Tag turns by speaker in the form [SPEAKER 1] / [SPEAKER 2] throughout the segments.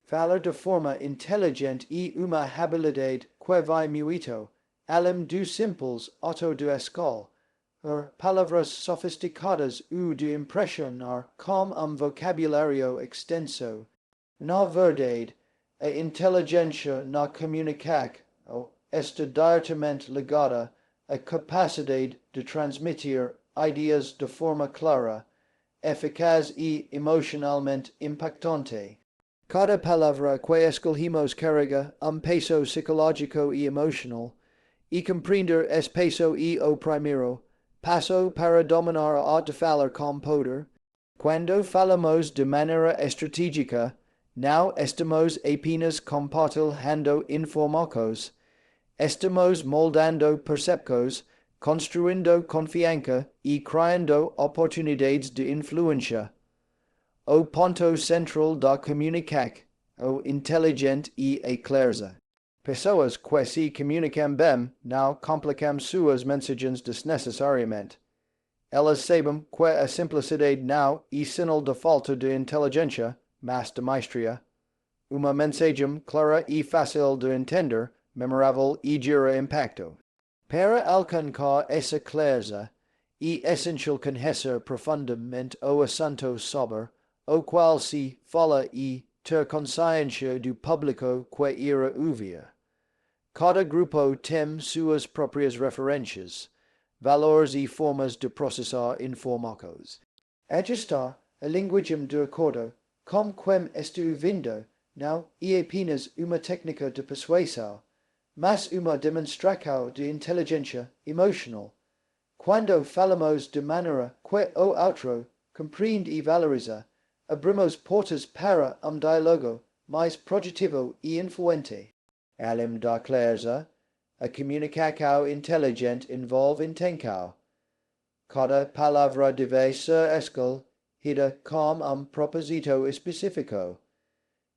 [SPEAKER 1] Falar de forma inteligente e uma habilidade que vai muito além dos simples auto de escola, palavras sofisticadas ou de impressionar com vocabulário extenso. Na verdade, a inteligência na comunicação está diretamente ligada à capacidade de transmitir ideias de forma clara, eficaz e emocionalmente impactante. Cada palavra que escolhemos carrega peso psicológico e emocional, e compreender esse peso é o primeiro passo para dominar a arte de falar com poder. Quando falamos de maneira estratégica, não estamos apenas compartilhando informações, estamos moldando percepções, construindo confiança e criando oportunidades de influência. O ponto central da comunicação, o inteligente e a clareza. Pessoas que se comunicam bem não complicam suas mensagens desnecessariamente. Elas sabem que a simplicidade não é sinal de falta de inteligência, mas de maestria. Uma mensagem clara e fácil de entender, memorável e gera impacto. Para alcançar essa clareza, é essencial conhecer profundamente o assunto sobre o qual se fala e ter consciência do público que irá ouvir. Cada grupo tem suas próprias referências, valores e formas de processar informações. Ajustar a linguagem de acordo com quem está ouvindo não é apenas uma técnica de persuasão, mas uma demonstração de inteligência emocional. Quando falamos de maneira que o outro compreende e valoriza, abrimos portas para diálogo mais produtivo e influente. Além da clareza, a comunicação inteligente envolve intenção. Cada palavra deve ser escolhida com propósito específico.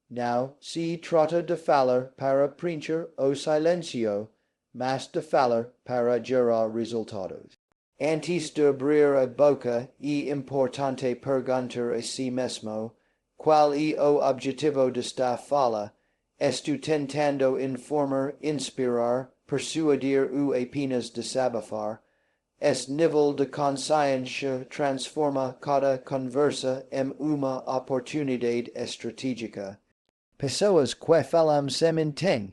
[SPEAKER 1] Não se trata de falar para preencher o silêncio, mas de falar para gerar resultados. Antes de abrir a boca, é importante perguntar a si mesmo qual é o objetivo desta fala. Estou tentando informar, inspirar, persuadir ou apenas desabafar. Esse nível de consciência transforma cada conversa em uma oportunidade estratégica. Pessoas que falam sem entender,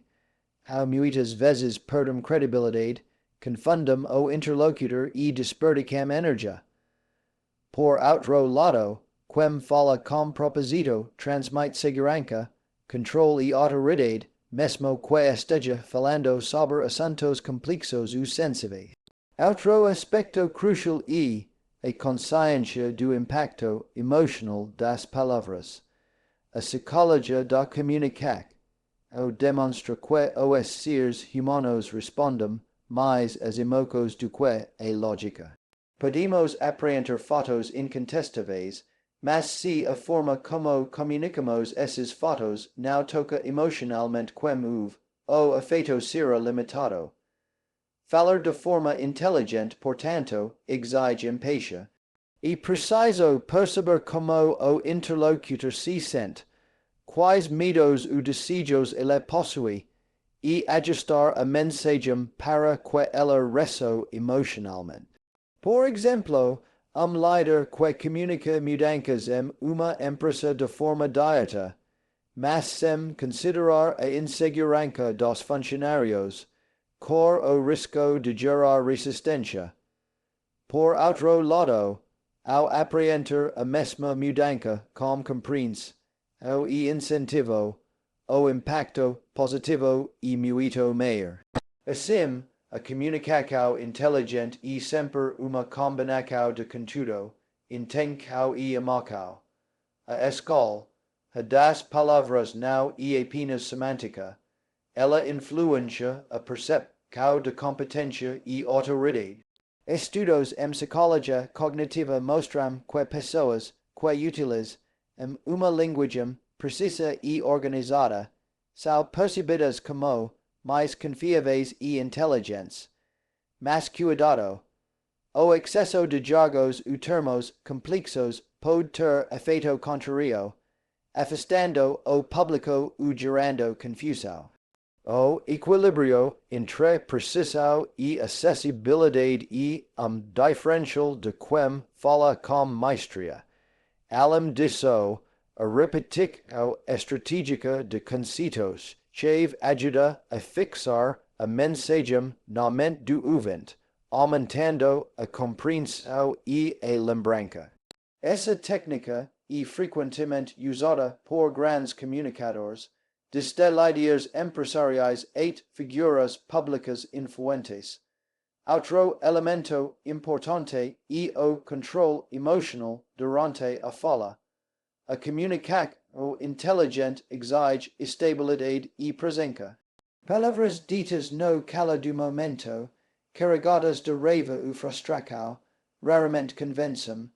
[SPEAKER 1] muitas vezes perdem credibilidade, confundem o interlocutor e desperdicam energia. Por outro lado, quem fala com propósito transmite segurança, controle e autoridade, mesmo que esteja falando sobre assuntos complexos ou sensíveis. Outro aspecto crucial é a consciência do impacto emocional das palavras. A psicologia da comunicação demonstra que os seres humanos respondem mais às emoções do que à lógica. Podemos apresentar fatos incontestáveis, mas se a forma como comunicamos esses fatos não toca emocionalmente quem ouve, o efeito será limitado. Falar de forma inteligente, portanto, exige empatia. É preciso perceber como o interlocutor se sente, quais medos ou desejos ele possui, e ajustar a mensagem para que ela ressoe emocionalmente. Por exemplo, líder que comunica mudanças em uma empresa de forma direta, mas sem considerar a insegurança dos funcionários, corre o risco de gerar resistência. Por outro lado, ao apresentar a mesma mudança com compreensão e incentivo, o impacto positivo é muito maior. Assim, a comunicação inteligente é sempre uma combinação de conteúdo, intenção e emoção. A escola das palavras não é apenas semântica, ela influencia a percepção de competência e autoridade. Estudos em psicologia cognitiva mostram que pessoas que utilizam uma linguagem precisa e organizada são percebidas como mais confiáveis e inteligentes. Mas cuidado, o excesso de jargões ou termos complexos pode ter efeito contrário. afastando o público u gerando confusão. O equilibrio entre precisão e acessibilidade e differential de quem fala com maestria. Além disso, a repetição estratégica de conceitos chave ajuda a fixar a mensagem na mente do ouvinte, aumentando a compreensão e a lembrança. Essa técnica é frequentemente usada por grandes comunicadores, desde líderes empresariais a figuras públicas influentes. Outro elemento importante é o controle emocional durante a fala. A comunicação inteligente exige estabilidade e presença. Palavras ditas no calor do momento, carregadas de raiva ou frustração, raramente convencem.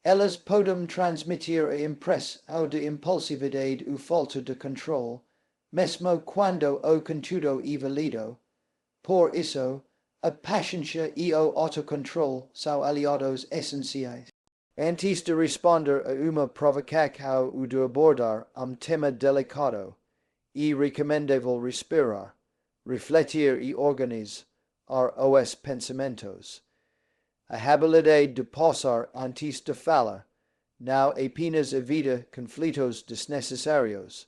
[SPEAKER 1] Elas podem transmitir a impressão de impulsividade ou falta de controle, mesmo quando o conteúdo é válido. Por isso, a paciência e o autocontrole são aliados essenciais. Antes de responder a uma provocação ou de abordar tema delicado, é recomendável respirar, refletir e organizar os pensamentos. A habilidade de pausar antes de falar não apenas evita conflitos desnecessários,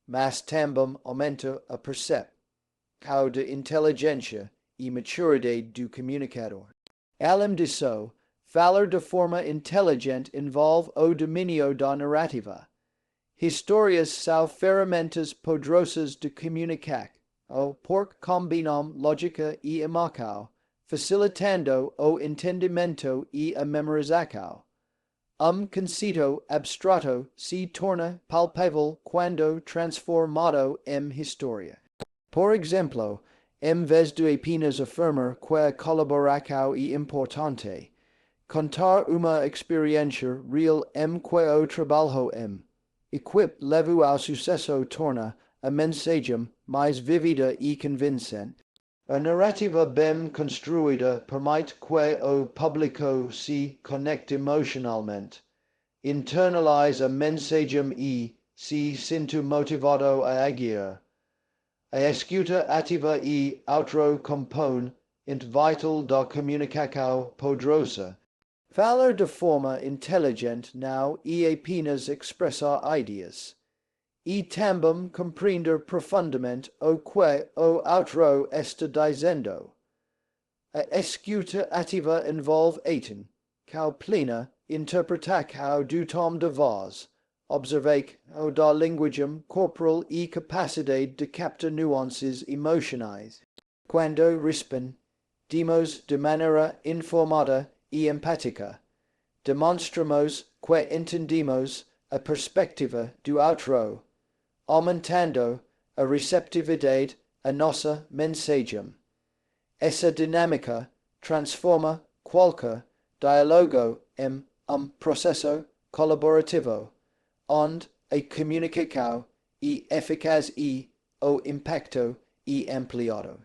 [SPEAKER 1] mas também aumenta a percepção de inteligência e maturidade do comunicador. Além disso, falar de forma inteligente envolve o domínio da narrativa. Histórias são ferramentas poderosas de comunicação, porque combinam lógica e emoção, facilitando o entendimento e a memorização. Conceito abstrato se torna palpável quando transformado em história. Por exemplo, em vez de apenas afirmar que a colaboração é importante, contar uma experiência real em que o trabalho em equipe levou ao sucesso torna a mensagem mais vívida e convincente. A narrativa bem construída permite que o público se conecte emocionalmente, internalize a mensagem e se sinta motivado a agir. A escuta ativa é outro componente vital da comunicação poderosa. Falar de forma inteligente não é apenas expressar ideias. E também compreender profundamente o que o outro está dizendo. A escuta ativa envolve plena interpretação do tom de voz, observação da linguagem corporal e capacidade de captar nuances emocionais. Quando respondemos de maneira informada e empática, demonstramos que entendemos a perspectiva do outro, aumentando a receptividade à nossa mensagem. Essa dinâmica transforma qualquer diálogo em processo colaborativo, onde a comunicação é eficaz e o impacto é ampliado.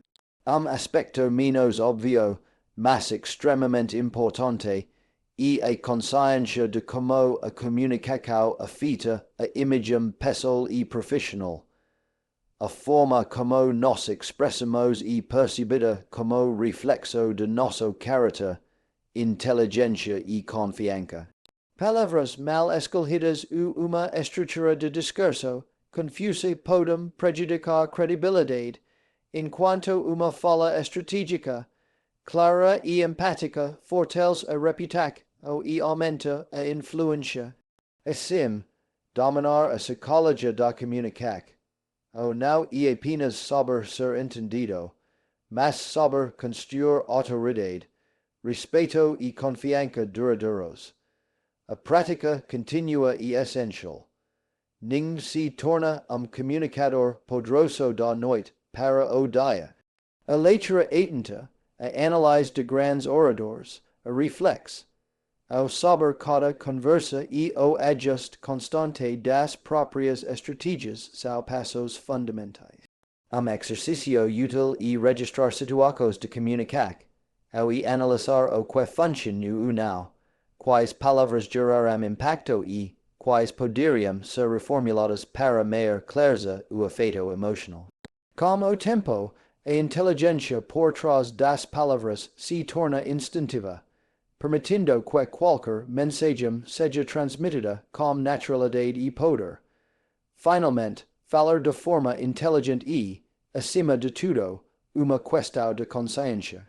[SPEAKER 1] Aspecto menos óbvio, mas extremamente importante, e a consciência de como a comunicação afeta a imagem pessoal e profissional. A forma como nós expressamos é percebida como reflexo de nosso caráter, inteligência e confiança. Palavras mal escolhidas ou uma estrutura de discurso confusa podem prejudicar credibilidade, enquanto uma fala estratégica, clara e empática fortalece a reputação e aumenta a influência. Assim, dominar a psicologia da comunicação não é apenas sobre ser entendido, mas sobre construir autoridade, respeito e confiança duradouros. A prática contínua é essencial. Ninguém se torna comunicador poderoso da noite para o dia. A leitura atenta, a análise de grandes oradores, a reflexo sobre cada conversa e o ajuste constante das próprias estratégias são passos fundamentais. Exercício útil é registrar situações de comunicação, e analisar o que funciona ou não, quais palavras geraram impacto e, quais poderiam ser reformuladas para meior clareza o efeito emocional. Com o tempo, a inteligência por trás das palavras se torna instintiva, permitindo que qualquer mensagem seja transmitida com naturalidade e poder. Finalmente, falar de forma inteligente e, acima de tudo, uma questão de consciência.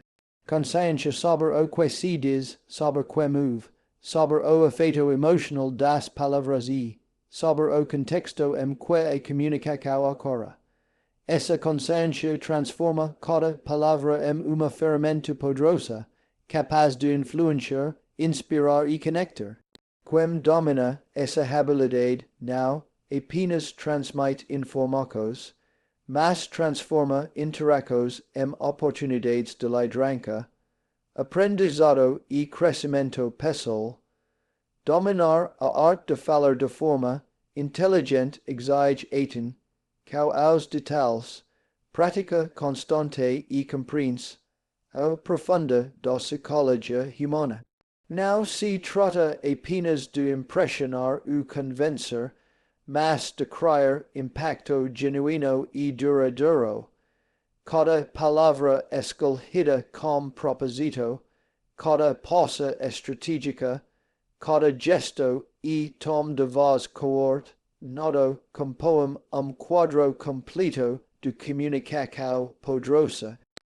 [SPEAKER 1] Consciência sobre o que se diz, sobre o que move, sobre o efeito emocional das palavras e, sobre o contexto em que a comunicação ocorre. Essa consciência transforma cada palavra em uma ferramenta poderosa, capaz de influenciar, inspirar e conectar. Quem domina essa habilidade não apenas transmite informações, mas transforma interações em oportunidades de liderança, aprendizado e crescimento pessoal. Dominar a arte de falar de forma inteligente exige aten, com aos detalhes, prática constante e compreensão profunda da psicologia humana. Não se trata apenas de impressionar ou convencer, mas de criar impacto genuíno e duradouro. Cada palavra escolhida com propósito, cada pausa estratégica, cada gesto e tom de voz coordenado compõem quadro completo de comunicação poderosa.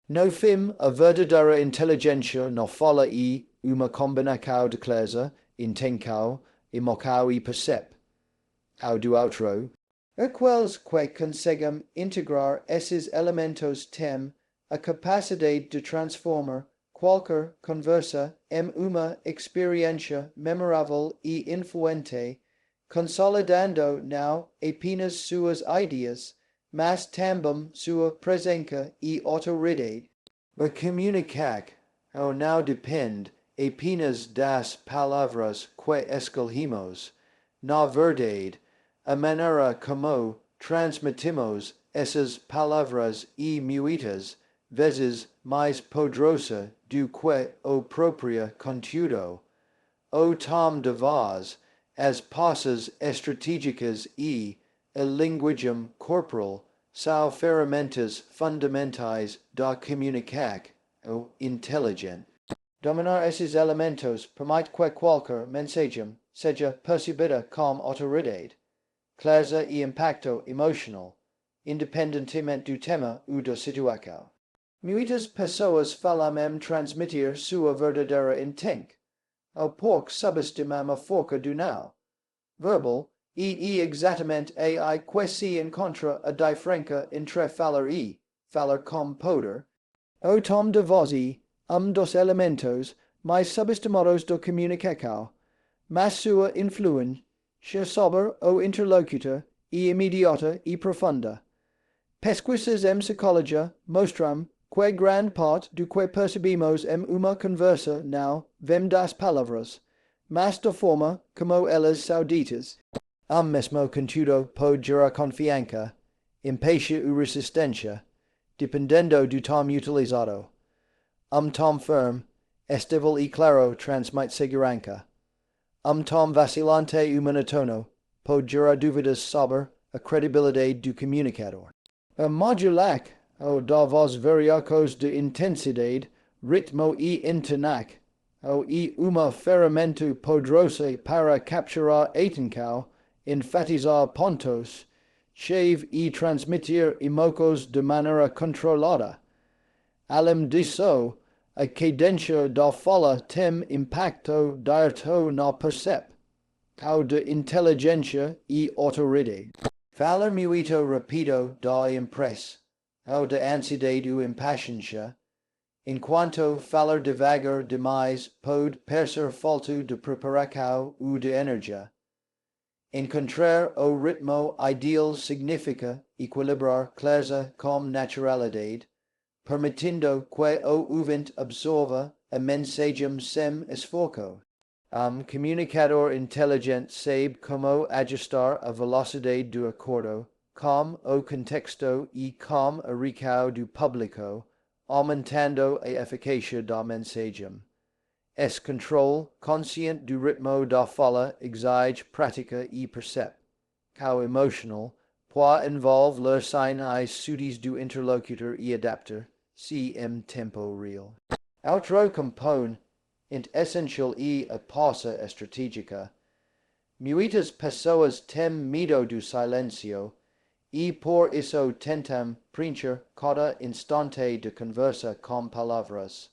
[SPEAKER 1] No fim, a verdadeira inteligência não fala e uma combinação de clareza, intenção, emoção e percep. Ao do outro, aqueles que conseguem integrar esses elementos têm a capacidade de transformar qualquer conversa em uma experiência memorável e influente, consolidando não apenas suas ideias, mas também sua presença e autoridade. A comunicação não depende apenas das palavras que escolhemos. Na verdade, a maneira como transmitimos essas palavras é muitas vezes mais poderosa do que o próprio conteúdo. O tom de voz, as pausas estratégicas e a linguagem corporal são ferramentas fundamentais da comunicação inteligente. Dominar esses elementos permite que qualquer mensagem seja percebida com autoridade, clareza e impacto emocional, independentemente do tema ou da situação. Muitas pessoas falam em transmitir sua verdadeira intento, ao pouco subestimam a força do não verbal e exatamente aí que se encontra a diferença entre falar e falar com poder. O tom de voz e dos elementos mais subestimados da comunicação, mas sua influência sobre o interlocutor é imediata e profunda. Pesquisas em psicologia mostram que grande parte do que percebemos em uma conversa não vem das palavras, mas da forma como elas são ditas. Mesmo conteúdo pode gerar confiança, impatiência ou resistência, dependendo do tom utilizado. Tom firme, estável e claro transmite segurança. Tom vacilante ou monótono pode gerar dúvidas sobre a credibilidade do comunicador. A modulac da voz variacos de intensidade, ritmo e entonac é uma ferramenta poderosa para capturar atenção, enfatizar pontos, chave e transmitir emoções de maneira controlada. Além disso, a cadência da fala tem impacto direto na percepção de inteligência e autoridade. Falar muito rápido dá impressão de ansiedade ou impaciência, enquanto falar devagar demais pode parecer falta de preparação ou de energia. Encontrar o ritmo ideal significa equilibrar clareza com naturalidade, permitindo que o ouvinte absorva a mensagem sem esforço. Comunicador inteligente sabe como ajustar a velocidade do acordo, com o contexto e com a reação do público, aumentando a eficácia da mensagem. es control conscient do ritmo da fala exige pratica e percep. How emotional, poi envolve le sinais sudis do interlocutor e adapter, cm tempo real. Outro compone, int essential e a pausa estratégica. Muitas pessoas tem medo do silencio, e por isso tentam preencher cada instante de conversa com palavras.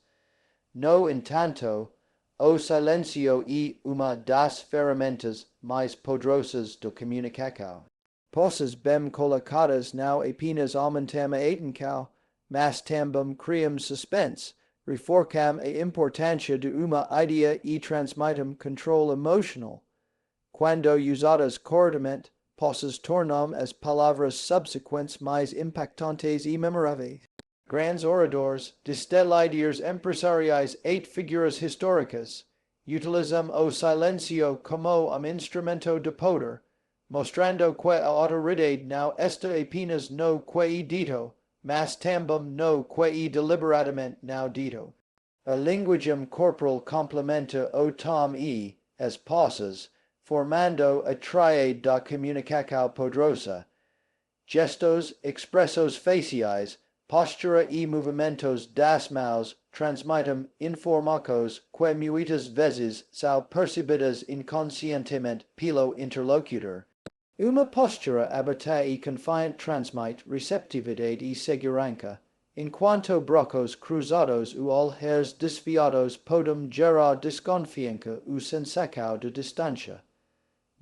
[SPEAKER 1] No entanto, o silencio é uma das ferramentas mais poderosas do comunicação. Pausas bem colocadas não apenas aumentam a atenção, mas também criam suspense, reforçam a importância de uma ideia e transmitem controle emocional. Quando usadas corretamente, pausas tornam as palavras subsequentes mais impactantes e memoráveis. Grandes oradores, desde líderes empresariais a figuras históricas, utilizam o silencio como instrumento de poder, mostrando que a autoridade não está apenas no que é dito, mas também no que é deliberadamente não dito. A linguagem corporal complementa o tom e as pausas, formando a tríade da comunicação poderosa. Gestos, expressos faciais, postura e movimentos das mãos transmitem informações que muitas vezes são percebidas inconscientemente pelo interlocutor. Uma postura aberta e confiante transmite receptividade e segurança, enquanto bracos cruzados ou olhares desviados podem gerar desconfiança ou sensação de distância.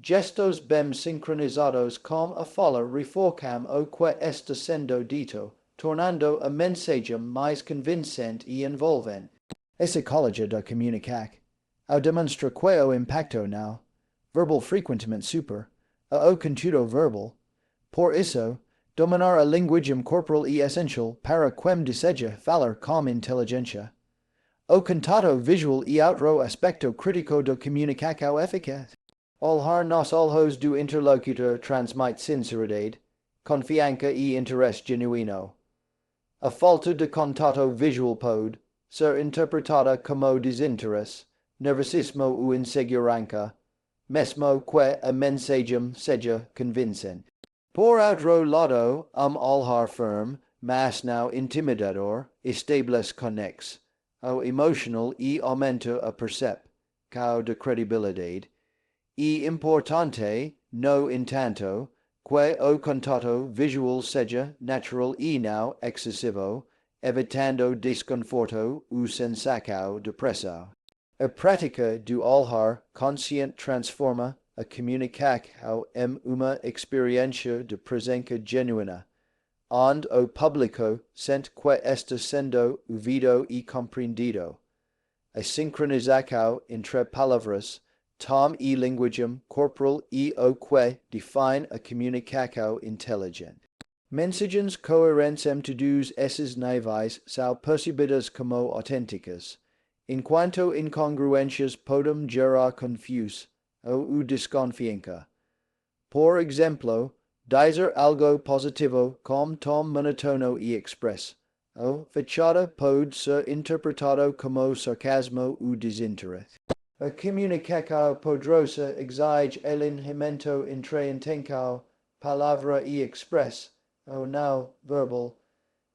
[SPEAKER 1] Gestos bem sincronizados com a fala reforçam o que está sendo dito, tornando a mensagem mais convincente e envolvente. A psicologia da comunicação, ao demonstra que o impacto não, verbal frequentemente super, a o conteúdo verbal. Por isso, dominar a linguagem corporal é essencial para quem deseja falar com inteligência. O contato visual é outro aspecto crítico da comunicação eficaz. Olhar nos olhos do interlocutor transmite sinceridade, confiança e interesse genuíno. A falta de contato visual pode ser interpretada como desinteresse, nervosismo ou insegurança, mesmo que a mensagem seja convincente. Por outro lado, olhar firme, mas não intimidador, estabelece conexão, o emocional e aumenta a percepção de credibilidade. É importante, no entanto, que o contato visual seja natural e não excessivo, evitando desconforto ou sensação de pressão. A prática do olhar consciente transforma a comunicação em uma experiência de presença genuína, onde o público sente que está sendo ouvido e compreendido. A sincronização entre palavras, tom e linguagem corporal é o que define a comunicação inteligente. Mensagens coerentes entre todos esses níveis são percebidas como autênticas, enquanto incongruências podem gerar confusão ou desconfiança. Por exemplo, dizer algo positivo com tom monótono e expresso, ou fachada pode ser interpretado como sarcasmo ou desinteresse. A comunicação poderosa exige alinhamento entre intenção, palavra e expressão, ou não verbal.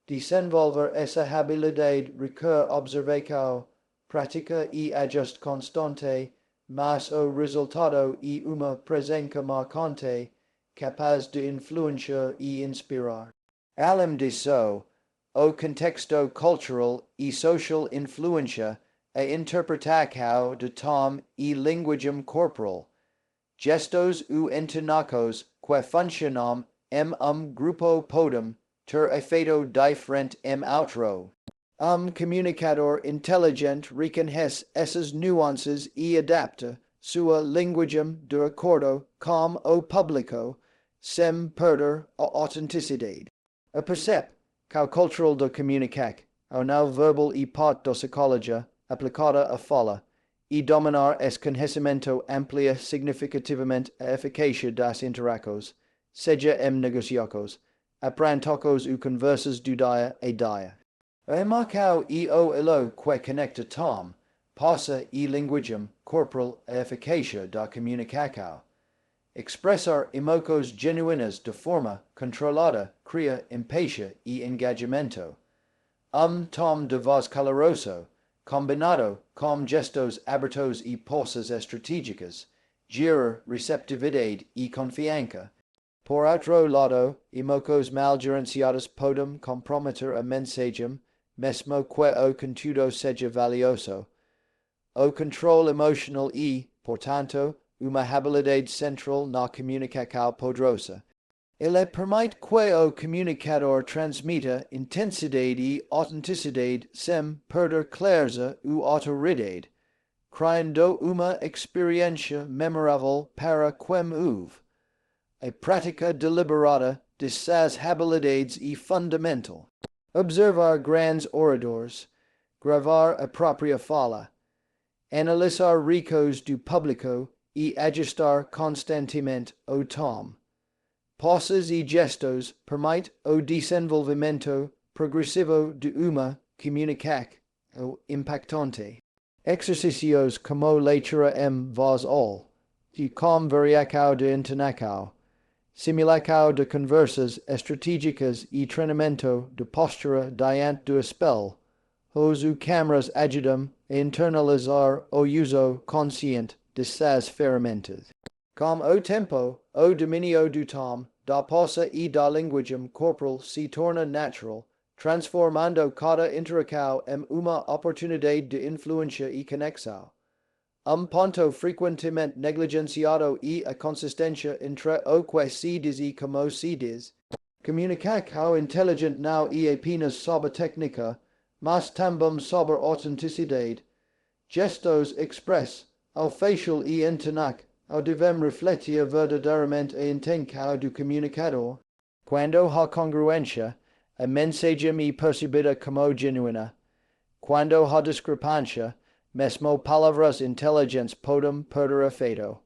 [SPEAKER 1] Desenvolver essa habilidade requer observação, prática e ajuste constante, mas o resultado é uma presença marcante, capaz de influenciar e inspirar. Além disso, o contexto cultural e social influencia a interpretação de tom e linguagem corporal. Gestos ou entonações que funcionam em grupo podem ter efeito diferente em outro. Comunicador inteligente reconhece essas nuances e adapta sua linguagem de acordo com o público, sem perder a autenticidade. A percepção cultural da comunicação, o não verbal e parte da psicologia aplicada à fala, e dominar esse conhecimento amplia significativamente a eficácia das interações, seja em negocios, aprendizagos ou conversas do dia a dia. A emoção é o elo que conecta tom, pausa e linguagem corporal a eficácia da comunicação. Expressar emoções genuínas de forma controlada cria empátia e engajamento. Tom de voz caloroso, combinado com gestos abertos e pausas estratégicas, gera receptividade e confiança. Por outro lado, emoções mal gerenciadas podem comprometer a mensagem, mesmo que o conteúdo seja valioso. O controle emocional é, portanto, uma habilidade central na comunicação poderosa. Ele permite que o comunicador transmita intensidade e autenticidade sem perder clareza ou autoridade, criando uma experiência memorável para quem ouve. A prática deliberada dessas habilidades é fundamental. Observar grandes oradores, gravar a própria fala, analisar recos do público e ajustar constantemente o tom. Pausas e gestos permitem o desenvolvimento progressivo de uma comunicação impactante. Exercícios como leitura em voz alta, de conversão de entonação, simulação de conversas estratégicas e treinamento de postura diante do espelho, os câmeras ajudam a internalizar o uso consciente dessas ferramentas. Com o tempo, o domínio do tom, da pausa e da linguagem corporal se torna natural, transformando cada interação em uma oportunidade de influência e conexão. Ponto frequentemente negligenciado é a consistência entre o que se diz e como se diz. Comunicação inteligente não é apenas sobre técnica, mas também sobre autenticidade. Gestos express, o facial e entonac, ou devem refletir verdadeiramente a intenção do comunicador. Quando há congruência, a mensagem é percebida como genuína. Quando há discrepância, mesmo palavras inteligentes podem perder efeito.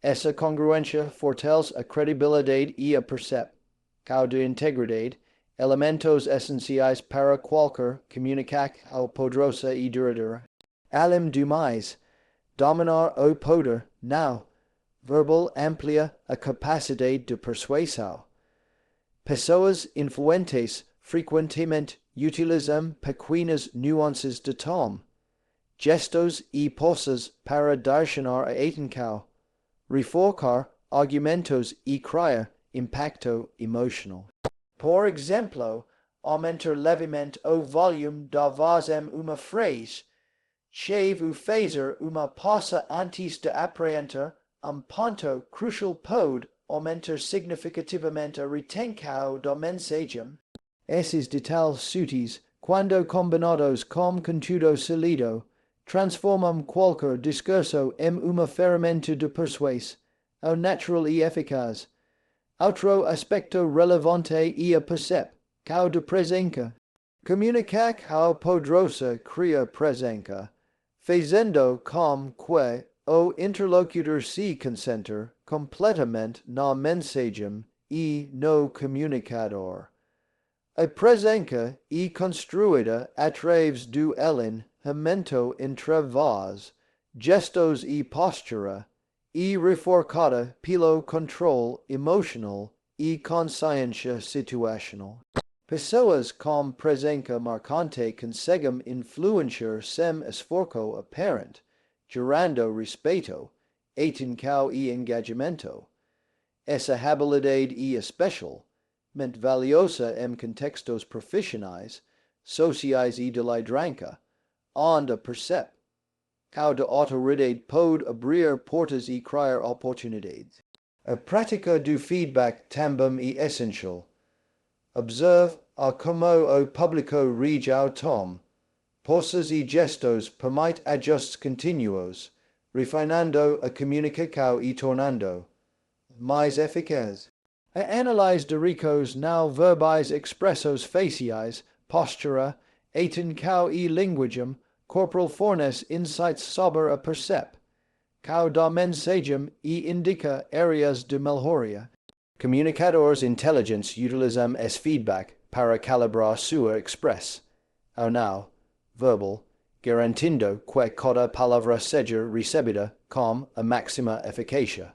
[SPEAKER 1] Essa congruência fortalece a credibilidade e a percepção de integridade, elementos essenciais para qualquer comunicação poderosa e duradoura. Além do mais, dominar o poder não verbal amplia a capacidade de persuasão. Pessoas influentes frequentemente utilizam pequenas nuances de tom, gestos e pausas para direcionar a atenção, reforçar argumentos e criar impacto emocional. Por exemplo, aumentar levemente o volume da voz em uma frase, chave ou fazer uma pausa antes de apresentar ponto crucial pode aumentar significativamente a retenção da mensagem. Esses detalhes sutis, quando combinados com conteúdo sólido, transformam qualquer discurso em uma ferramenta de persuasão natural e eficaz. Outro aspecto relevante é a percepção de presença. Comunicação poderosa cria presença, fazendo com que o interlocutor se concentre completamente na mensagem e no comunicador. A presença é construída através do alinhamento entre voz, gestos e postura, e reforçada pelo controle emocional e consciência situacional. Pessoas com presença marcante conseguem influenciar sem esforço aparente, gerando respeito, atenção e engajamento. Essa habilidade é especialmente valiosa em contextos profissionais, sociais e de liderança, onde a percepção da autoridade pode abrir portas e criar oportunidades. A prática do feedback também é essencial. Observe como o público reage ao tom. Pausas e gestos permitem ajustes contínuos, refinando a comunicação e tornando mais eficaz. A análise de recos não verbais expressos faciais, postura, atenção e linguagem corporal fornece insights sobre a percepção da mensagem e indica áreas de melhoria. Comunicadores inteligentes utilizam esse feedback para calibrar sua expressão, ou não, verbal, garantindo que cada palavra seja recebida com a máxima eficácia.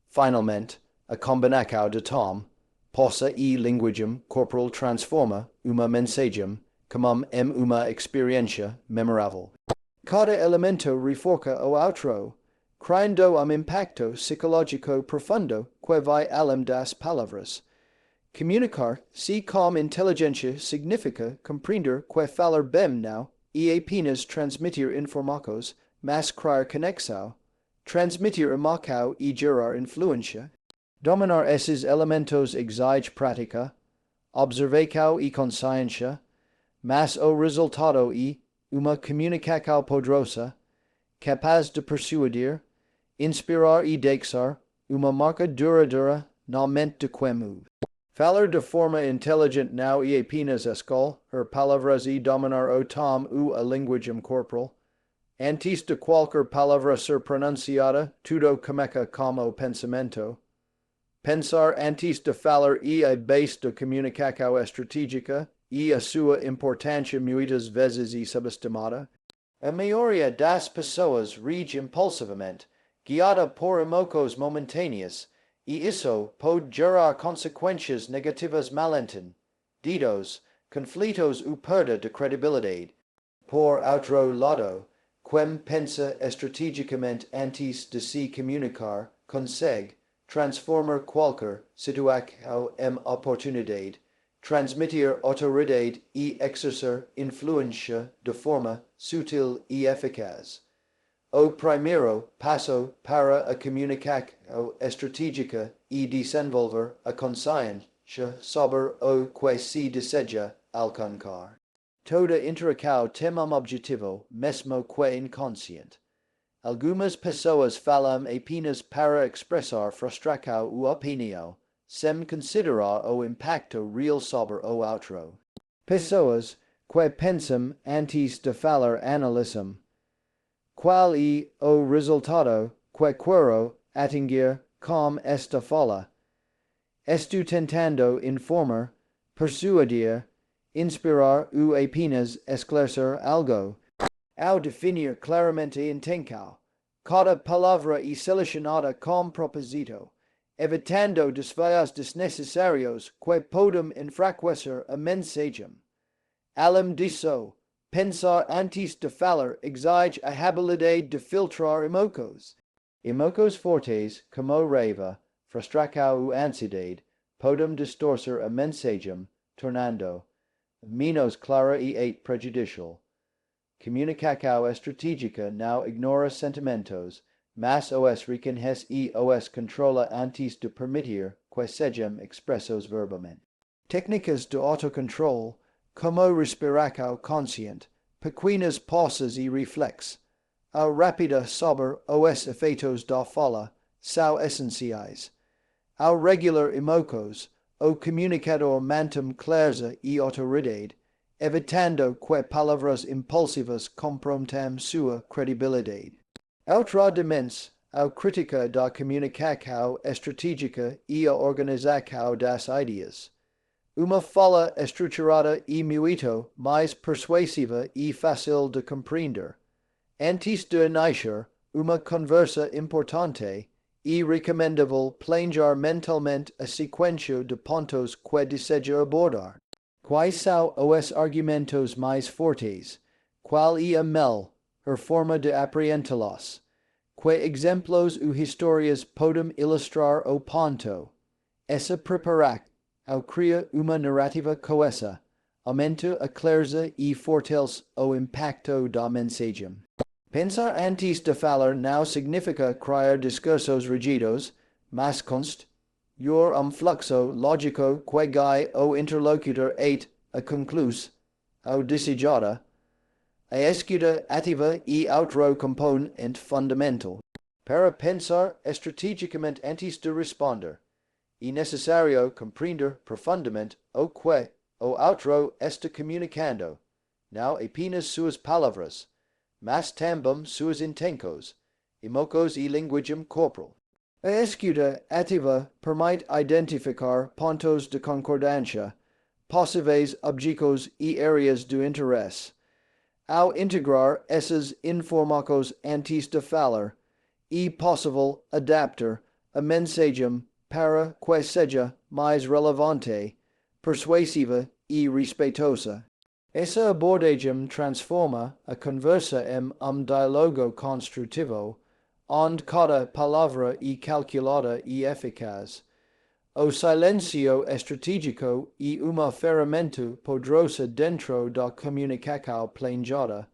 [SPEAKER 1] Finalmente, a combinação de tom, possa e linguagem corporal transforma uma mensagem como uma experiência memorável. Cada elemento reforça o outro, criando impacto psicológico profundo que vai além das palavras. Comunicar-se com inteligência significa compreender que falar bem não e apenas transmitir informações, mas criar conexão, transmitir emoção e gerar influência. Dominar esses elementos exige prática, observação e consciência, mas o resultado é uma comunicação poderosa, capaz de persuadir, inspirar e deixar uma marca duradoura na mente de quem ouve. Falar de forma inteligente não é apenas escolher palavras e dominar o tom ou a linguagem corporal. Antes de qualquer palavra ser pronunciada, tudo começa com o pensamento. Pensar antes de falar é a base da comunicação estratégica e a sua importância muitas vezes é subestimada. A maioria das pessoas rege impulsivamente, guiada por emoções momentâneas, e isso pode gerar consequências negativas mal-entendidos, conflitos ou perda de credibilidade. Por outro lado, quem pensa estrategicamente antes de se comunicar consegue transformar qualquer situação em oportunidade, transmitir autoridade e exercer influência de forma sutil e eficaz. O primeiro passo para a comunicação estratégica é desenvolver a consciência sobre o que se deseja alcançar. Toda interação tem objetivo, mesmo que inconsciente. Algumas pessoas falam apenas para expressar frustração ou opinião, sem considerar o impacto real sobre o outro. Pessoas que pensam antes de falar analisam qual é o resultado que quero atingir com esta fala. Estou tentando informar, persuadir, inspirar ou apenas esclarecer algo. Ao definir claramente a intenção, cada palavra é selecionada com propósito, evitando desvios desnecessários que podem enfraquecer a mensagem. Além disso, pensar antes de falar exige a habilidade de filtrar emoções. Emoções fortes, como raiva, frustração ou ansiedade, podem distorcer a mensagem, tornando menos clara e prejudicial. Comunicação estratégica não ignora sentimentos, mas os reconhece e os controla antes de permitir que sejam expressos verbalmente. Técnicas de autocontrole, como respiração consciente, pequenas pausas e reflexos, a rápida sobre os efeitos da fala, são essenciais. Ao regular emoções, o comunicador mantém clareza e autoridade, evitando que palavras impulsivas comprometam sua credibilidade. Outrodamente, a crítica da comunicação estratégica e a organização das ideias. Uma fala estruturada é muito mais persuasiva e fácil de compreender. Antes de iniciar uma conversa importante, é recomendável planejar mentalmente a sequência de pontos que deseja abordar. Quais são os argumentos mais fortes? Qual é a forma de apresentá-los? Que exemplos ou histórias podem ilustrar o ponto? Essa preparação, ao criar uma narrativa coesa, aumenta a clareza e fortalece o impacto da mensagem. Pensar antes de falar não significa criar discursos rígidos, mas construir fluxo lógico que guie o interlocutor a conclusão desejada. A escuta ativa é outro componente fundamental. Para pensar estrategicamente antes de responder, é necessário compreender profundamente o que o outro está comunicando, não apenas suas palavras, mas também suas intenções, emoções e linguagem corporal. A escuta ativa permite identificar pontos de concordância, possíveis obstáculos e áreas de interesse. Ao integrar esses informações antes de falar, e possível adaptar a mensagem para que seja mais relevante, persuasiva e respeitosa. Essa abordagem transforma a conversa em diálogo construtivo, onde cada palavra é calculada e eficaz. O silêncio estratégico e uma ferramenta poderosa dentro da comunicação planejada.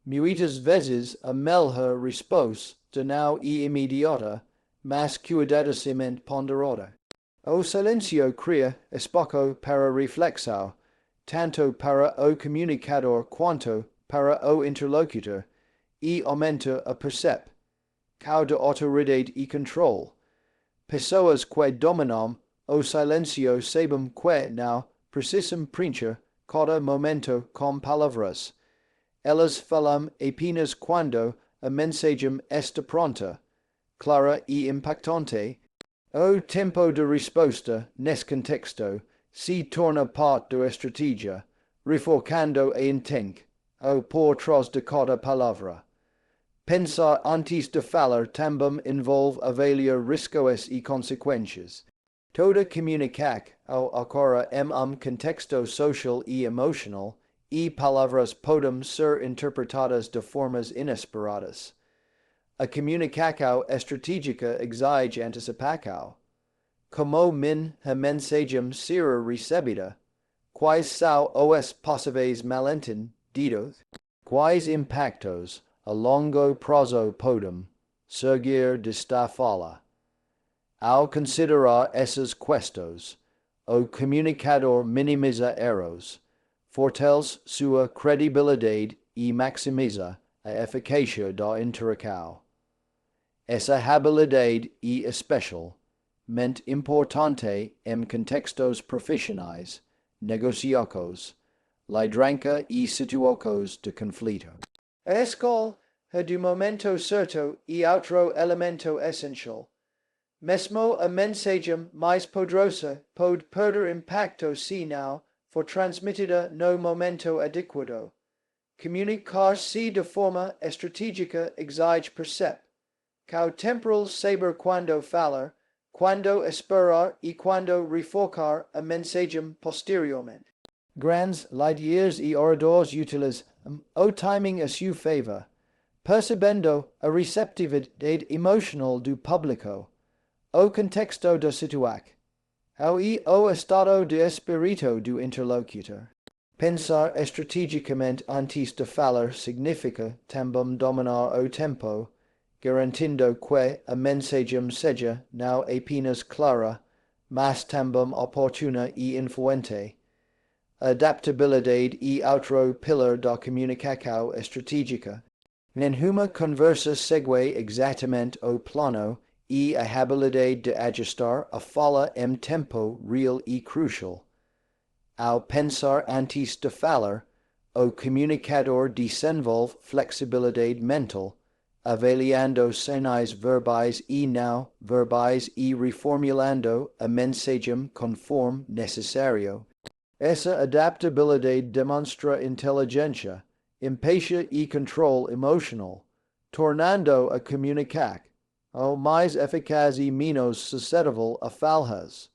[SPEAKER 1] Muitas vezes a melhor resposta não é imediata, mas cuidadosamente ponderada. O silêncio cria espaço para reflexão, tanto para o comunicador quanto para o interlocutor, e aumenta a percepção de autoridade e controle. Pessoas que dominam o silêncio sabem que não precisam preencher cada momento com palavras. Elas falam apenas quando a mensagem está pronta, clara e impactante. O tempo de resposta, nesse contexto, se torna parte da estratégia, reforçando a intento, por trás de cada palavra. Pensar antes de falar também envolve avaliar riscos e consequências. Toda comunicação ocorre em contexto social e emocional, e palavras podem ser interpretadas de formas inesperadas. A comunicação estratégica exige antecipação. Como a mensagem será recebida? Quais são os possíveis mal-entendidos? Quais impactos a longo prazo podem surgir desta fala? Ao considerar essas questões, o comunicador minimiza erros, fortalece sua credibilidade e maximiza a eficácia da interação. Essa habilidade é especialmente importante em contextos profissionais, negociados, liderança e situações de conflito. A escola do momento certo é outro elemento essencial. Mesmo a mensagem mais poderosa pode perder impacto se não for transmitida no momento adequado. Comunicar-se de forma estratégica exige perceber temporal saber quando falar, quando esperar e quando reforçar a mensagem posteriormente. Grandes líderes e oradores utilizam o timing a seu favor, percebendo a receptividade emocional do público, o contexto da situação, e o estado de espírito do interlocutor. Pensar estrategicamente antes de falar significa também dominar o tempo, garantindo que a mensagem seja não apenas clara, mas também oportuna e influente. Adaptabilidade é outro pilar da comunicação estratégica. Nenhuma conversa segue exatamente o plano e a habilidade de ajustar a fala em tempo real e crucial. Ao pensar antes de falar, o comunicador desenvolve flexibilidade mental, avaliando sinais verbais e não verbais e reformulando a mensagem conforme necessário. Essa adaptabilidade demonstra inteligência, empatia e controle emocional, tornando a comunicação mais eficaz e menos suscetível a falhas.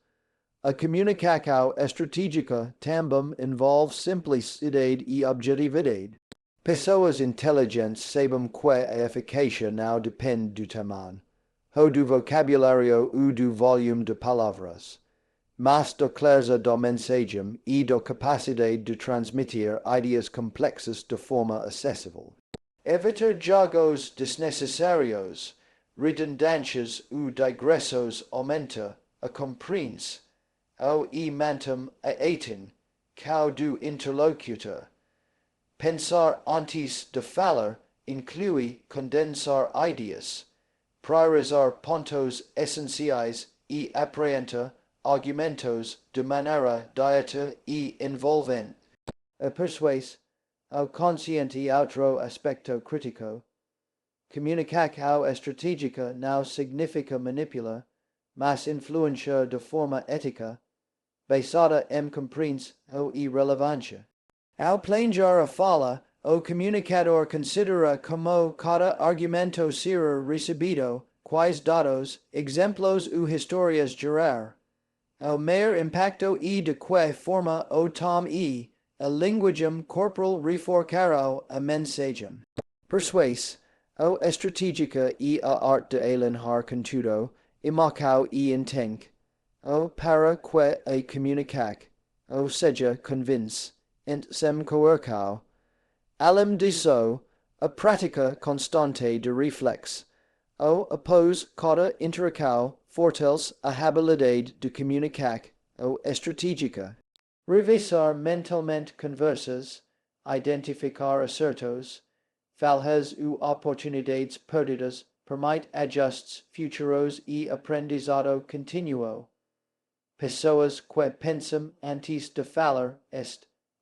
[SPEAKER 1] A comunicação estratégica também envolve simplicidade e objetividade. Pessoas inteligentes sabem que a eficácia não depende do tamanho, ou do vocabulário ou do volume de palavras, mas da clareza da mensagem e da capacidade de transmitir ideias complexas de forma acessível. Evitar jogos desnecessários, redundâncias ou digressos aumenta a compreensão e mantém a atenção do interlocutor. Pensar antes de falar inclui condensar ideias, priorizar pontos essenciais e apresentar argumentos de maneira direta e envolvente. A persuasão consciente e outro aspecto crítico. Comunicação estratégica não significa manipular, mas influenciar de forma ética, basada em compreensão e relevância. Ao planejar a fala, O comunicador considera como cada argumento será recibido, quais dados, exemplos u historias gerar. O maior impacto de que forma o tom a linguagem corporal reforçará a mensagem. Persuas, o estratégica a arte de alinhar contudo, marcau intent, o para que a comunicac, o seja convince, ent sem coercau. Além disso, a prática constante de reflex, ou após cada intercau, fortales a habilidade de comunicar, ou estratégica. Revisar mentalmente conversas, identificar acertos, falhas ou oportunidades perdidas, permite ajustes futuros e aprendizado continuo. Pessoas que pensam antes de falar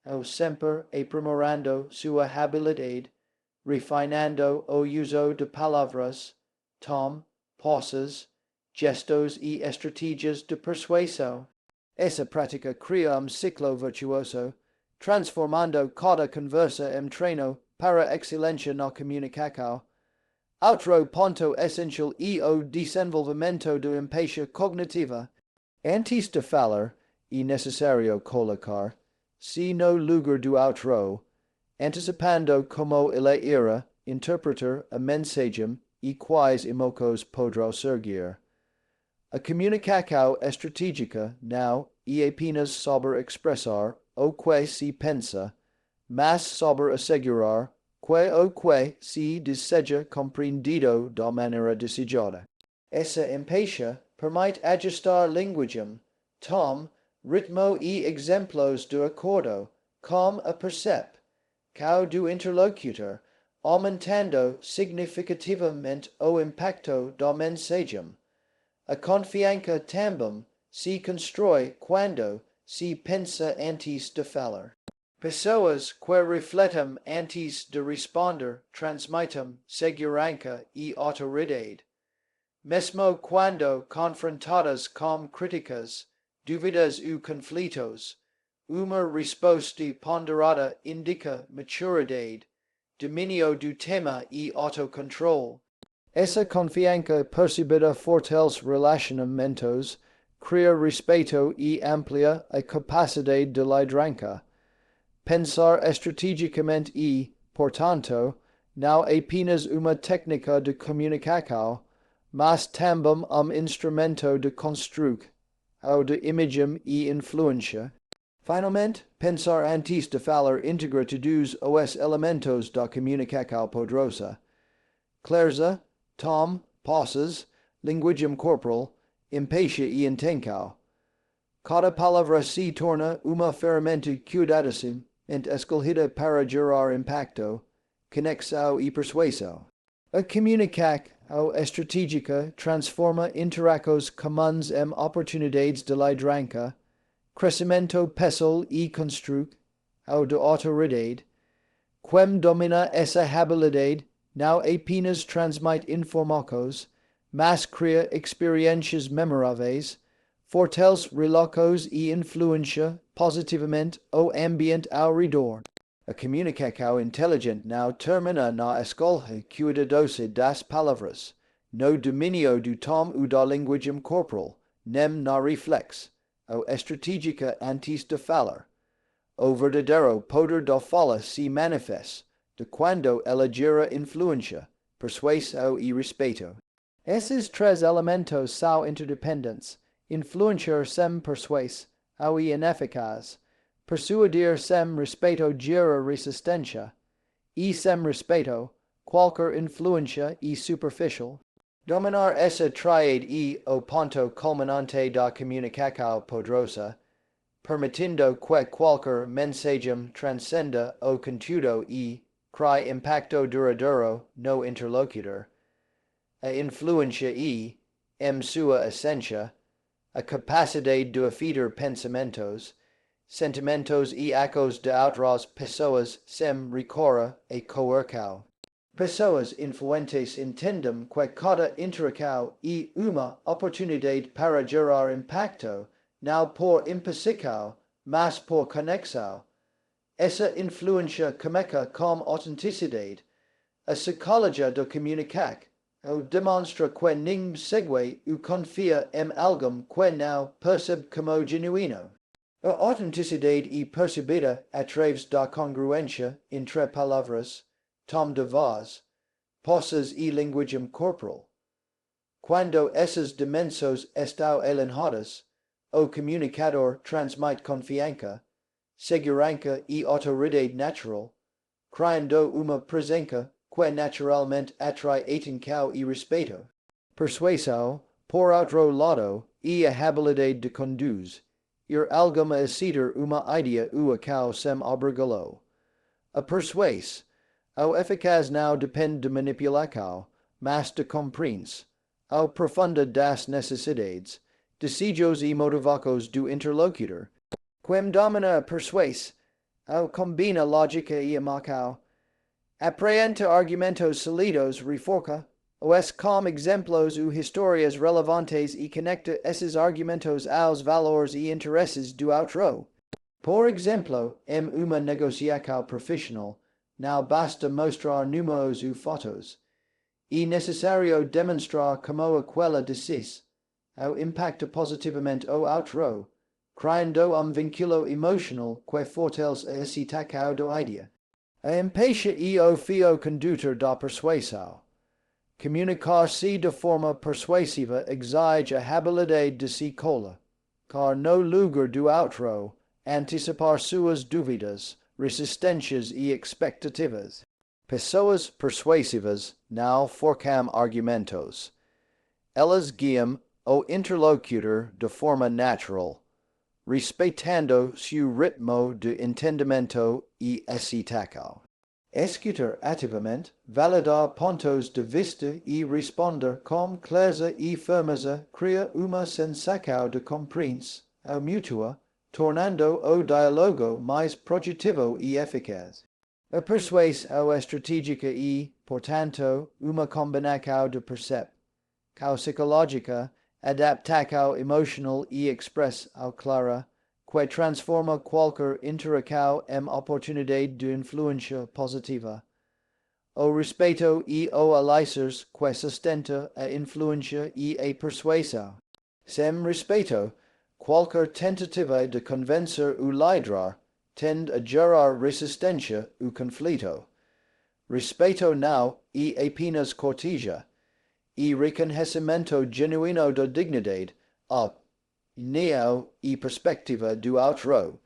[SPEAKER 1] ou sempre aprimorando sua habilidade, refinando o uso de palavras, tom, pausas, gestos e estratégias de persuasão. Essa prática cria ciclo virtuoso, transformando cada conversa em treino para excelência na comunicação. Outro ponto essencial o desenvolvimento de empatia cognitiva. Antes de falar, é necessário colocar, se no lugar do outro, anticipando como ele irá interpretar a mensagem e quais emocos poderá seguir. A comunicação estratégica não é apenas sobre expressar o que se pensa, mas sobre assegurar que o que se diz seja compreendido da maneira desejada. Essa empatia permite ajustar linguagem, tom, ritmo e exemplos de acordo com a percep, do interlocutor, aumentando significativamente o impacto da mensagem. A confiança também se constrói quando se pensa antes de falar. Pessoas que refletem antes de responder transmitem segurança e autoridade. Mesmo quando confrontadas com críticas, dúvidas ou conflitos, uma resposta ponderada indica maturidade, domínio do tema e autocontrole. Essa confiança percebida fortalece relacionamentos, cria respeito e amplia a capacidade de liderança. Pensar estrategicamente e, portanto, não apenas uma técnica de comunicação, mas também instrumento de construção, ou de imagem e influência. Finalmente, pensar antes de falar integra todos os elementos da comunicação poderosa. Clareza, tom, pausas, linguagem corporal, empatia e intenção. Cada palavra se torna uma ferramenta cuidadosamente escolhida para gerar impacto, conexão e persuasão. A comunicação estratégica transforma interações comuns em oportunidades de liderança, crescimento pessoal e construção de autoridade. Quem domina essa habilidade não apenas transmite informações, mas cria experiências memoráveis, fortalece relações e influencia positivamente o ambiente ao redor. A comunicação inteligente não termina na escolha cuidadosa das palavras, no domínio do tom ou da linguagem corporal, nem na reflex, ou estratégica antes de falar. O verdadeiro poder da fala se manifesta de quando ela gera influência, persuasão e respeito. Esses três elementos são interdependentes. Influenciar sem persuasão é ineficaz. Persuadir sem respeito gera resistência. E sem respeito, qualquer influência é superficial. Dominar essa tríade é o ponto culminante da comunicação poderosa, permitindo que qualquer mensagem transcenda o conteúdo e crie impacto duradouro no interlocutor. A influência em sua essência, a capacidade de afetar pensamentos, sentimentos e ecos de outras pessoas sem recorrer a coerção. Pessoas influentes entendem que cada interação é uma oportunidade para gerar impacto, não por imposição, mas por conexão. essa influência começa com autenticidade. A psicologia da comunicação demonstra que ninguém segue ou confia em alguém que não percebe como genuíno. A autenticidade é percebida através da congruência entre palavras, tom de voz, pausas e linguagem corporal. Quando essas dimensões estão alinhadas, o comunicador transmite confiança, segurança e autoridade natural, criando uma presença que naturalmente atrai atenção e respeito. Persuasão, por outro lado, é a habilidade de conduzir alguém a seguir uma ideia ou a qual sem obrigá-lo. A persuasão, ou eficaz não depende de manipulação, mas de compreensão, ou profunda das necessidades, desejos e motivos do interlocutor. Quem domina a persuasão, ou combina lógica e emoção, apresenta argumentos sólidos, reforça, os com exemplos ou histórias relevantes e conecta esses argumentos aos valores e interesses do outro. Por exemplo, em uma negociação profissional, não basta mostrar números ou fotos. É necessário demonstrar como aquela decisão impacta positivamente o outro, criando vínculo emocional que fortalece a excitação da ideia. A empatia é o fio condutor da persuasão. Comunicar-se de forma persuasiva exige a habilidade de se colocar no lugar do outro, antecipar suas dúvidas, resistências e expectativas. Pessoas persuasivas não forcam argumentos. Elas guiam o interlocutor de forma natural, respeitando seu ritmo de entendimento e excitação. Escutar ativamente, validar pontos de vista e responder com clareza e firmeza cria uma sensação de compreensão mútua, tornando o diálogo mais produtivo e eficaz. A persuasão estratégica é, portanto, uma combinação de percepção psicológica, adaptação emocional e expressão clara, que transforma qualquer interação em oportunidade de influência positiva. O respeito é o alicerce que sustenta a influência e a persuasão. Sem respeito, qualquer tentativa de convencer ou liderar tende a gerar resistência ou conflito. Respeito não é apenas cortesia, é reconhecimento genuíno da dignidade, opinião e perspectiva do outro.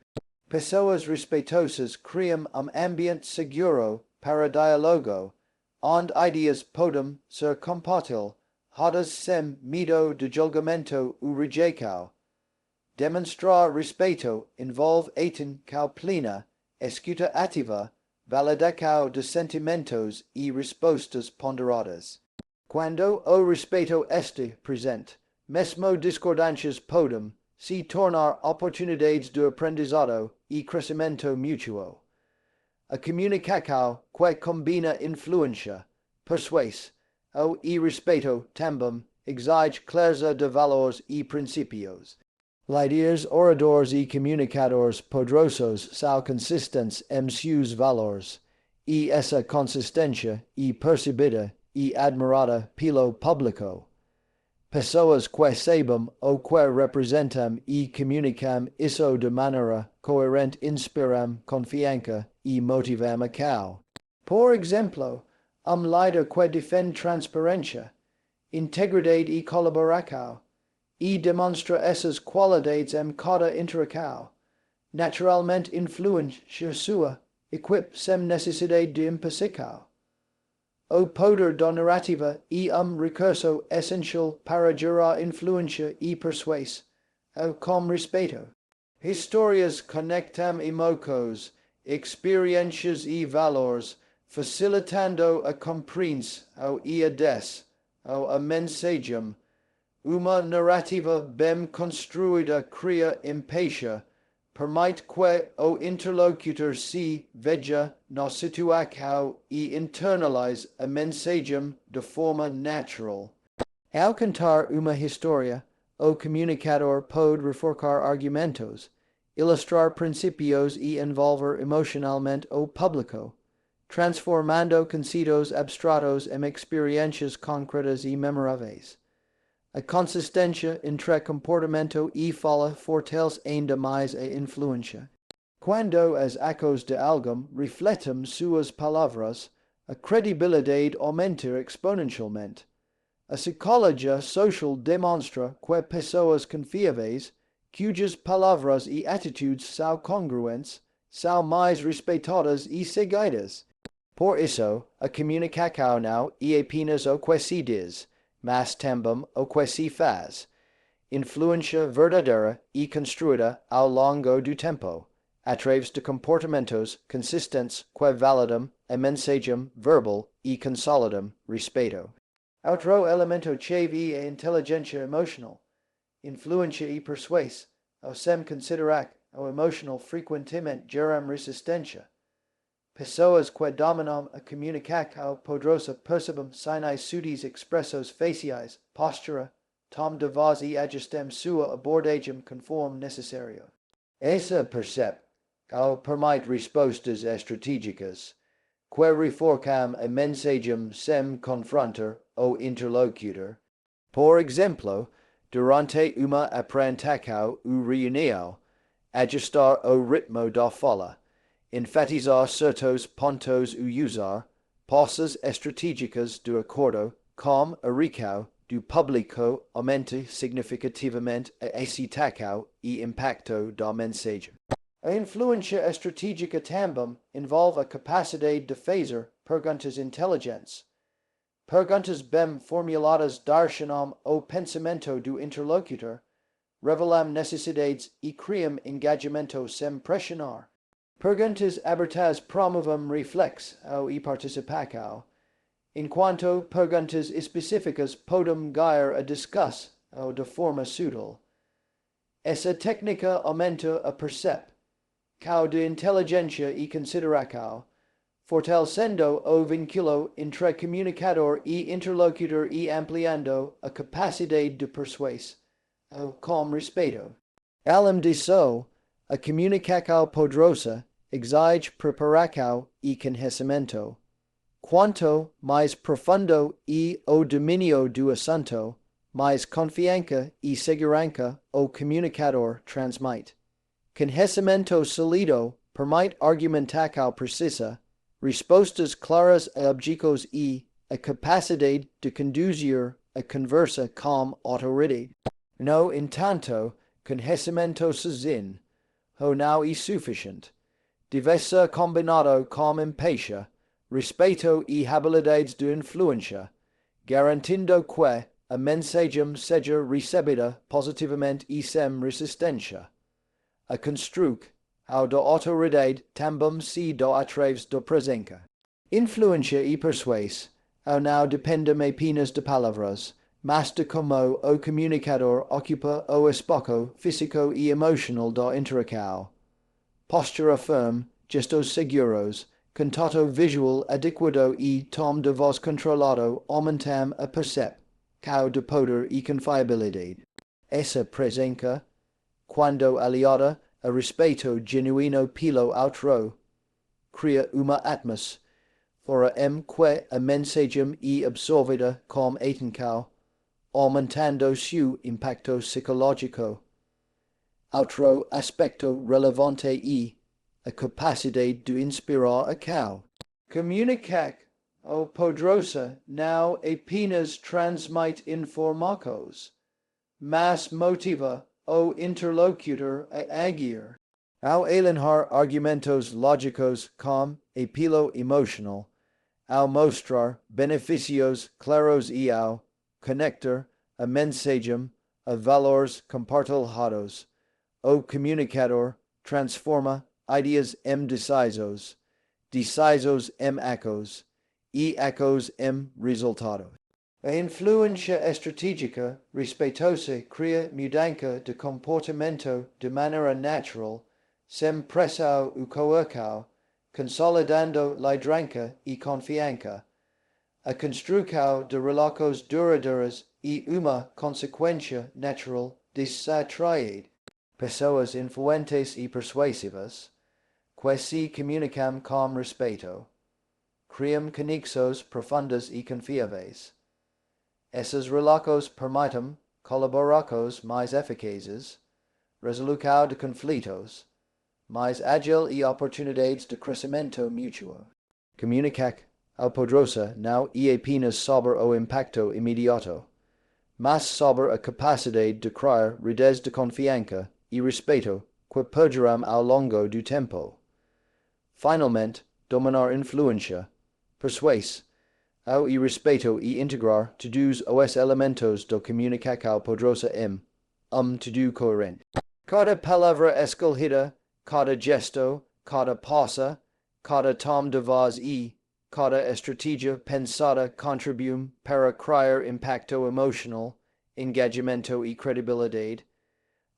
[SPEAKER 1] Pessoas respeitosas criam ambiente seguro para diálogo, onde ideias podem ser compartilhadas sem medo de julgamento ou rejeição. Demonstrar respeito envolve atenção plena, escuta ativa, validação de sentimentos e respostas ponderadas. Quando o respeito este presente, mesmo discordâncias podem se tornar oportunidades de aprendizado e crescimento mútuo. A comunicação que combina influência, persuasão e respeito também exige clareza de valores e princípios. Líderes, oradores e comunicadores poderosos são consistentes em seus valores, e essa consistência é percebida e admirada pelo público. Pessoas que sabem o que representam e comunicam isso de maneira coerente inspiram confiança e motivam a cada. Por exemplo, líder que defende transparência, integridade e colaboração, e demonstra essas qualidades em cada interação, naturalmente influencia sua equipe sem necessidade de imposição. O poder da narrativa é recurso essencial para gerar influência e persuasão com respeito. Histórias conectam emoções, experiências e valores, facilitando a compreensão e a mensagem. Uma narrativa bem construída cria empatia, permite que o interlocutor se veja na situação e internalize a mensagem de forma natural. Ao contar uma história, o comunicador pode reforçar argumentos ilustrar principios y envolver emocionalmente o público, transformando conceptos abstratos en experiencias concretas y memorables. A consistencia entre comportamiento y fala fortalece ainda mais a influência. Quando as ecos de alguém refletem suas palavras, a credibilidade aumenta exponencialmente. A psicologia social demonstra que pessoas confiáveis, cujas palavras e atitudes são congruentes, são mais respeitadas e seguidas. Por isso, a comunicação não é apenas o que se diz, mas também o que se faz. Influência verdadeira e construída ao longo do tempo, através de comportamentos consistentes que validam a mensagem verbal e consolidam respeito. Outro elemento chave é a inteligência emocional, influência e persuasão, ao sem considerar o emocional frequentemente geram resistência. Pessoas que dominam a comunicação poderosas percebem sinais sutis expressos faciais, postura, tom de voz e ajustam sua abordagem conforme necessário. Essa percepção permite respostas estratégicas, que reforçam a mensagem sem confrontar o interlocutor. Por exemplo, durante uma apresentação ou reunião, ajustar o ritmo da fala, enfatizar certos pontos ou usar pausas estratégicas de acordo com a reação do público aumenta significativamente a excitação e impacto da mensagem. A influência estratégica também envolve a capacidade de fazer perguntas inteligentes. Perguntas bem formuladas direcionam o pensamento do interlocutor, revelam necessidades e criam engajamento sem pressionar. Perguntas abertas promovem reflexão e participação, enquanto perguntas específicas podem guiar a discussão de forma sutil. Essa técnica aumenta a percepção de inteligência e consideração, fortalecendo o vínculo entre comunicador e interlocutor e ampliando a capacidade de persuasão com respeito. Além disso, a comunicação poderosa exige preparação e conhecimento. Quanto mais profundo é o domínio do assunto, mais confiança e segurança o comunicador transmite. Conhecimento sólido permite argumentação precisa, respostas claras a objetivos e a capacidade de conduzir a conversa com autoridade. No entanto, conhecimento sozinho não é suficiente. Deve ser combinado com empatia, respeito e habilidades de influência, garantindo que a mensagem seja recebida positivamente e sem resistência. A construção da autoridade também se dá através da presença. Influência e persuasão não dependem apenas de palavras, mas de como o comunicador ocupa o espaço físico e emocional da interação. Postura firme, gestos seguros, contato visual adequado e tom de voz controlado aumentam a percepção de poder e confiabilidade. Essa presença, quando aliada a respeito genuíno pelo outro, cria uma atmosfera em que a mensagem é absorvida com atenção, aumentando seu impacto psicológico. Outro aspecto relevante é a capacidade de inspirar a cal. Comunicação poderosa não apenas transmite informações, mas motiva o interlocutor a agir. Ao alinhar argumentos lógicos com apelo emocional, ao mostrar benefícios claros e ao conectar a mensagem a valores compartilhados, o comunicador transforma ideias em decisões, decisões em ecos, e ecos em resultados. A influência estratégica respeitosa cria mudança de comportamento de maneira natural, sem pressão ou coerção, consolidando liderança e confiança. A construção de relações duradouras é uma consequência natural dessa atraída. pessoas influentes e persuasivas, que se comunicam com respeito, criam conexões profundas e confiáveis. Esses relatos permitem colaborações mais eficazes, resolução de conflitos, mais ágil e oportunidades de crescimento mútuo. Comunicar ao poderoso não é apenas sobre o impacto imediato, mas sobre a capacidade de criar redes de confiança e respeito que perduram ao longo do tempo. Finalmente, dominar influência, persuasão e respeito e integrar todos os elementos do comunicação poderosa tudo coerente. Cada palavra escolhida, cada gesto, cada pausa, cada tom de voz e cada estratégia pensada contribuem para criar impacto emocional, engajamento e credibilidade.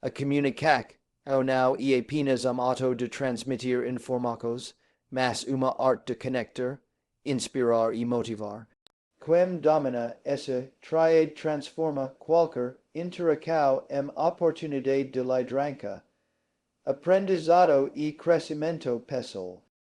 [SPEAKER 1] A comunicação não é apenas ato de transmitir informações, mas uma arte de conectar, inspirar e motivar. Quem domina essa tríade transforma qualquer interação em oportunidade de liderança, aprendizado e crescimento pessoal.